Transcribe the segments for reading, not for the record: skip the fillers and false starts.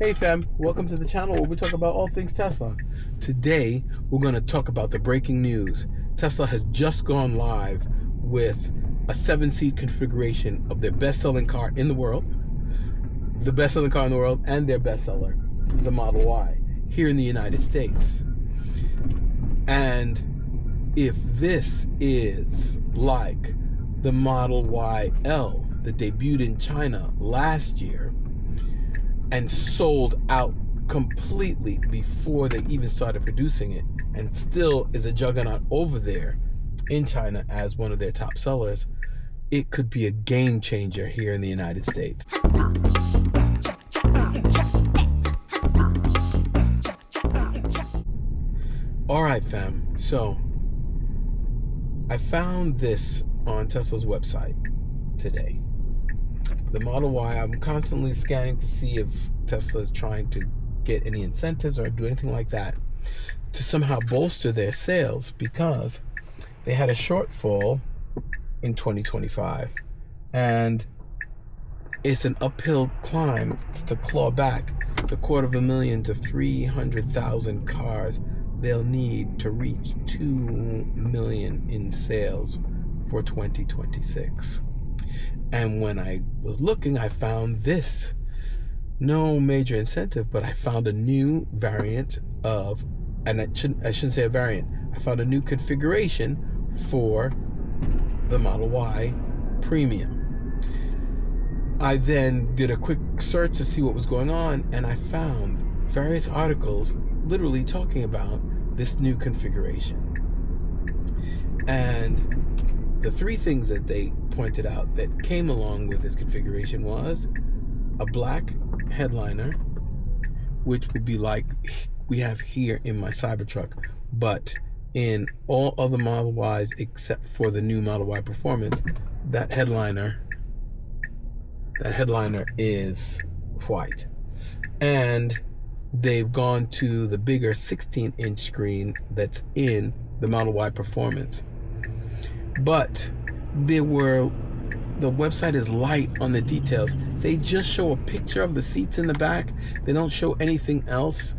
Hey fam, welcome to the channel where we talk about all things Tesla. Today, we're going to talk about the breaking news. Tesla has just gone live with a 7-seat configuration of their best-selling car in the world, the best-selling car in the world, and their bestseller, the Model Y, here in the United States. And if this is like the Model YL that debuted in China last year, and sold out completely before they even started producing it, and still is a juggernaut over there in China as one of their top sellers, it could be a game changer here in the United States. All right, fam. So I found this on Tesla's website today. The Model Y, I'm constantly scanning to see if Tesla is trying to get any incentives or do anything like that to somehow bolster their sales, because they had a shortfall in 2025 and it's an uphill climb to claw back the 250,000 to 300,000 cars they'll need to reach 2 million in sales for 2026. And when I was looking, I found this. No major incentive, but I found a new variant of, and I shouldn't say a variant, I found a new configuration for the Model Y Premium. I then did a quick search to see what was going on, and I found various articles literally talking about this new configuration. And the three things that they pointed out that came along with this configuration was a black headliner, which would be like we have here in my Cybertruck, but in all other Model Ys except for the new Model Y Performance, that headliner is white. And they've gone to the bigger 16-inch screen that's in the Model Y Performance. But the website is light on the details. They just show a picture of the seats in the back. They don't show anything else.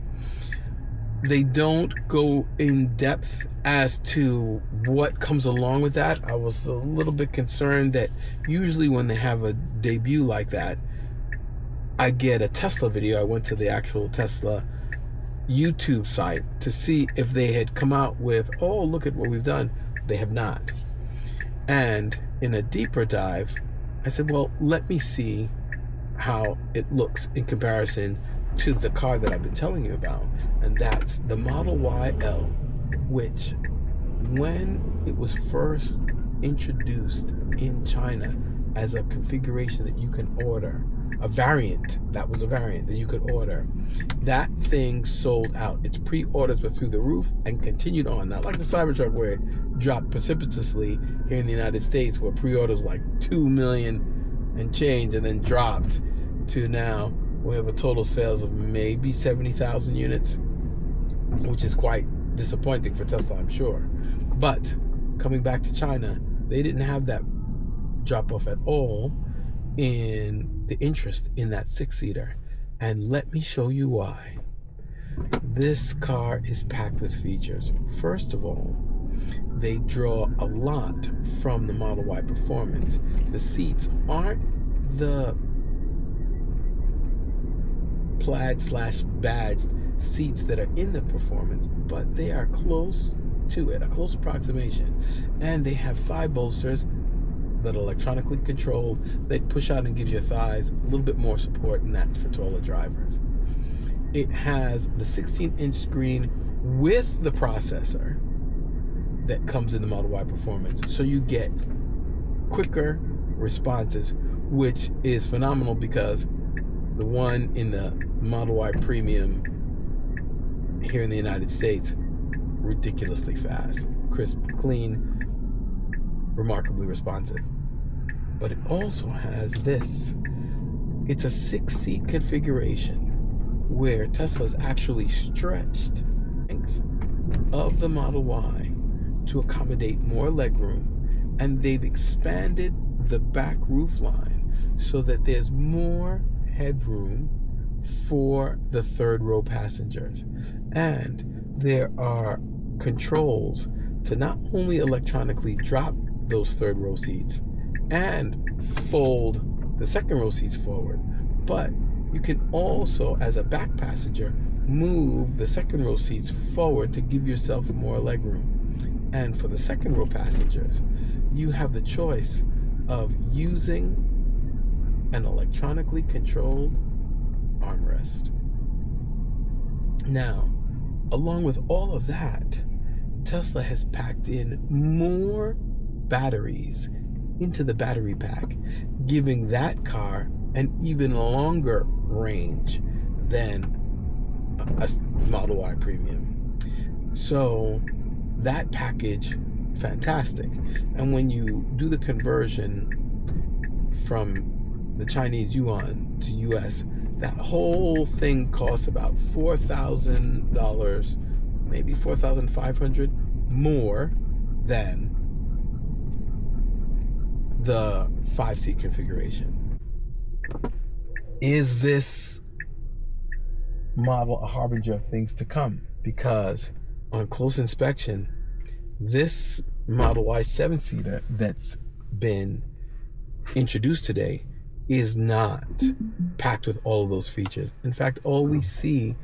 They don't go in depth as to what comes along with that. I was a little bit concerned that usually when they have a debut like that, I get a Tesla video. I went to the actual Tesla YouTube site to see if they had come out with, oh, look at what we've done. They have not. And in a deeper dive, I said, well, let me see how it looks in comparison to the car that I've been telling you about. And that's the Model YL, which when it was first introduced in China as a configuration that you can order, a variant that you could order, that thing sold out. Its pre-orders were through the roof and continued on. Not like the Cybertruck, where it dropped precipitously here in the United States, where pre-orders were like 2 million and change, and then dropped to now we have a total sales of maybe 70,000 units, which is quite disappointing for Tesla, I'm sure. But coming back to China, they didn't have that drop off at all in the interest in that 6-seater. And let me show you why. This car is packed with features. First of all, they draw a lot from the Model Y Performance. The seats aren't the plaid/badged seats that are in the Performance, but they are close to it, a close approximation. And they have thigh bolsters that are electronically controlled. They push out and give your thighs a little bit more support, and that's for taller drivers. It has the 16-inch screen with the processor that comes in the Model Y Performance, so you get quicker responses, which is phenomenal because the one in the Model Y Premium here in the United States, ridiculously fast, crisp, clean, remarkably responsive. But it also has this. It's a 6-seat configuration where Tesla's actually stretched the length of the Model Y to accommodate more legroom, and they've expanded the back roof line so that there's more headroom for the third row passengers. And there are controls to not only electronically drop those third row seats and fold the second row seats forward, but you can also, as a back passenger, move the second row seats forward to give yourself more legroom. And for the second row passengers, you have the choice of using an electronically controlled armrest. Now, along with all of that, Tesla has packed in more batteries into the battery pack, giving that car an even longer range than a Model Y Premium. So that package, fantastic. And when you do the conversion from the Chinese yuan to US, that whole thing costs about $4,000, maybe $4,500 more than the 5-seat configuration. Is this model a harbinger of things to come? Because on close inspection, this Model Y 7-seater that's been introduced today is not packed with all of those features. In fact, all we see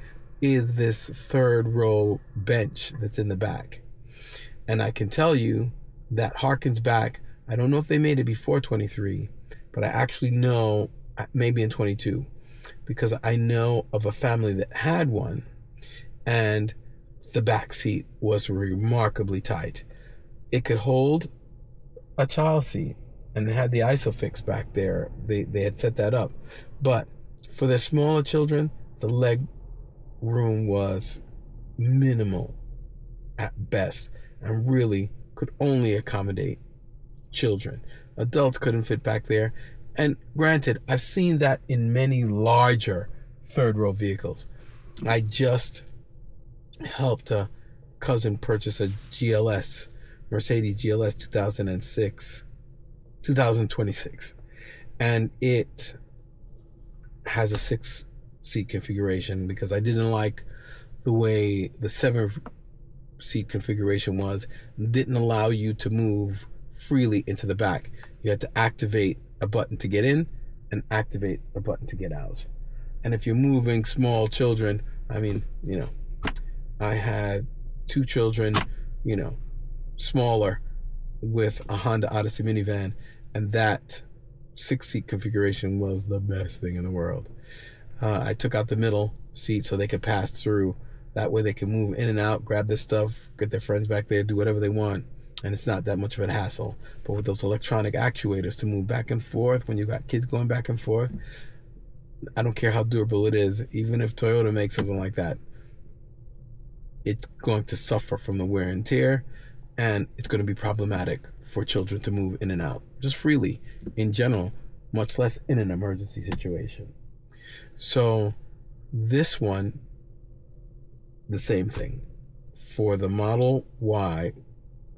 is this third row bench that's in the back. And I can tell you that harkens back, I don't know if they made it before 23, but I actually know maybe in 22, because I know of a family that had one, and the back seat was remarkably tight. It could hold a child seat, and they had the ISOFIX back there. They had set that up. But for the smaller children, the leg room was minimal at best, and really could only accommodate children. Adults couldn't fit back there. And granted, I've seen that in many larger third row vehicles. I just helped a cousin purchase a GLS, Mercedes GLS 2026, and it has a 6-seat configuration because I didn't like the way the 7-seat configuration was. Didn't allow you to move freely into the back. You had to activate a button to get in and activate a button to get out. And if you're moving small children, I mean, I had 2 children, smaller, with a Honda Odyssey minivan, and that 6-seat configuration was the best thing in the world. I took out the middle seat so they could pass through. That way they can move in and out, grab their stuff, get their friends back there, do whatever they want, and it's not that much of a hassle. But with those electronic actuators to move back and forth, when you've got kids going back and forth, I don't care how durable it is, even if Toyota makes something like that, it's going to suffer from the wear and tear, and it's going to be problematic for children to move in and out just freely in general, much less in an emergency situation. So this one, the same thing. For the Model Y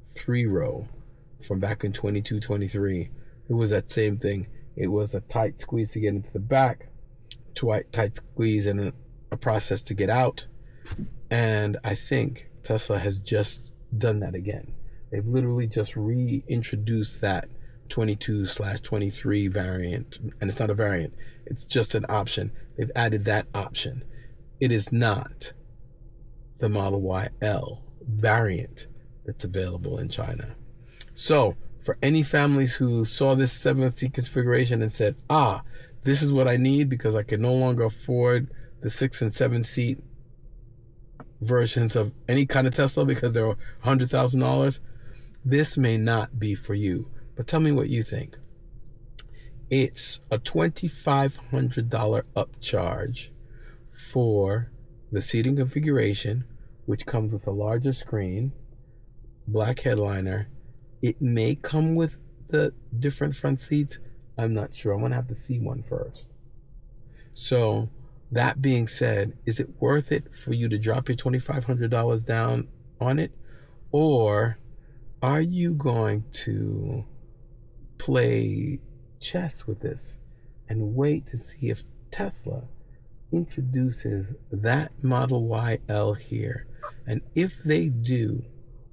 3-row from back in 22, 23, it was that same thing. It was a tight squeeze to get into the back, tight squeeze and a process to get out. And I think Tesla has just done that again. They've literally just reintroduced that 22/23 variant, and it's not a variant, it's just an option. They've added that option. It is not the Model Y L variant that's available in China. So for any families who saw this 7-seat configuration and said, this is what I need because I can no longer afford the 6 and 7-seat versions of any kind of Tesla because they're $100,000, this may not be for you. But tell me what you think. It's a $2,500 upcharge for the seating configuration, which comes with a larger screen, black headliner. It may come with the different front seats. I'm not sure. I'm going to have to see one first. So that being said, is it worth it for you to drop your $2,500 down on it? Or are you going to play chess with this and wait to see if Tesla introduces that Model YL here, and if they do,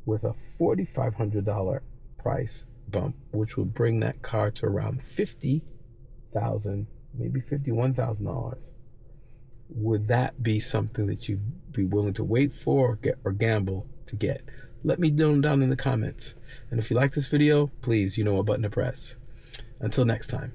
with a $4,500 price bump, which will bring that car to around $50,000, maybe $51,000, would that be something that you'd be willing to wait for or gamble to get? Let me know down in the comments. And if you like this video, please, you know what button to press. Until next time.